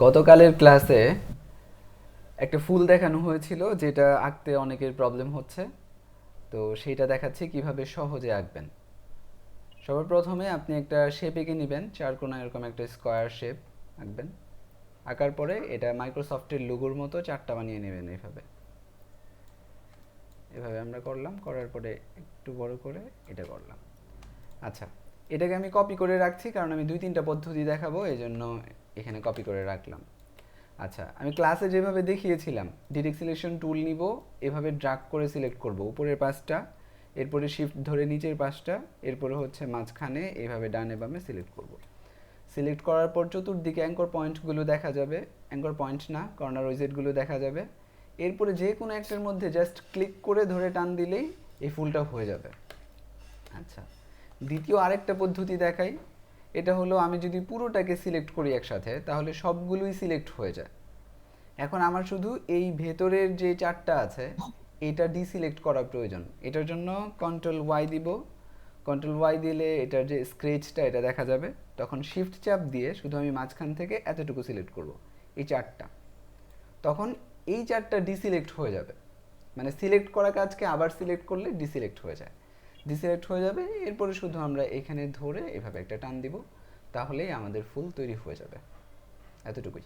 গতকালের ক্লাসে একটা ফুল দেখানো হয়েছিল যেটা আঁকতে অনেকের প্রবলেম হচ্ছে। তো সেইটা দেখাচ্ছি কিভাবে সহজে আঁকবেন। সবার প্রথমে আপনি একটা শেপ এঁকে নেবেন, চারকোনা এরকম একটা স্কোয়ার শেপ আঁকবেন। আঁকার পরে এটা মাইক্রোসফটের লোগোর মতো চারটা বানিয়ে নেবেন। এইভাবে এভাবে আমরা করলাম, করার পরে একটু বড় করে এটা করলাম। আচ্ছা, এটাকে আমি কপি করে রাখছি কারণ আমি দুই তিনটা পদ্ধতি দেখাবো, এই জন্য এখানে কপি করে রাখলাম। আচ্ছা, আমি ক্লাসে যেভাবে দেখিয়েছিলাম, ডিরেক্ট সিলেকশন টুল নিব, এভাবে ড্রাগ করে সিলেক্ট করব উপরের পাশটা, এরপরে শিফট ধরে নিচের পাশটা, এরপরে হচ্ছে মাঝখানে এভাবে ডানে বামে সিলেক্ট করব। সিলেক্ট করার পর চতুর্দিকে অ্যাঙ্কর পয়েন্টগুলো দেখা যাবে, অ্যাঙ্কর পয়েন্ট না কর্নার ওয়েজেটগুলো দেখা যাবে। এরপরে যে কোনো একটার মধ্যে জাস্ট ক্লিক করে ধরে টান দিলেই এই ফুলটা হয়ে যাবে। আচ্ছা, দ্বিতীয় আরেকটা পদ্ধতি দেখাই। এটা হলো আমি যদি পুরোটাকে সিলেক্ট করি একসাথে তাহলে সবগুলোই সিলেক্ট হয়ে যায়। এখন আমার শুধু এই ভেতরের যে চারটা আছে এটা ডিসিলেক্ট করা প্রয়োজন। এটার জন্য কন্ট্রোল ওয়াই দিব। কন্ট্রোল ওয়াই দিলে এটার যে স্ক্রেচটা এটা দেখা যাবে। তখন শিফট চাপ দিয়ে শুধু আমি মাঝখান থেকে এতটুকু সিলেক্ট করব, এই চারটা। তখন এই চারটা ডিসিলেক্ট হয়ে যাবে। মানে সিলেক্ট করা কাজকে আবার সিলেক্ট করলে ডিসিলেক্ট হয়ে যায়, ডিসিলেক্ট হয়ে যাবে। এরপরে শুধু আমরা এখানে ধরে এভাবে একটা টান দিব, তাহলেই আমাদের ফুল তৈরি হয়ে যাবে। এতটুকুই।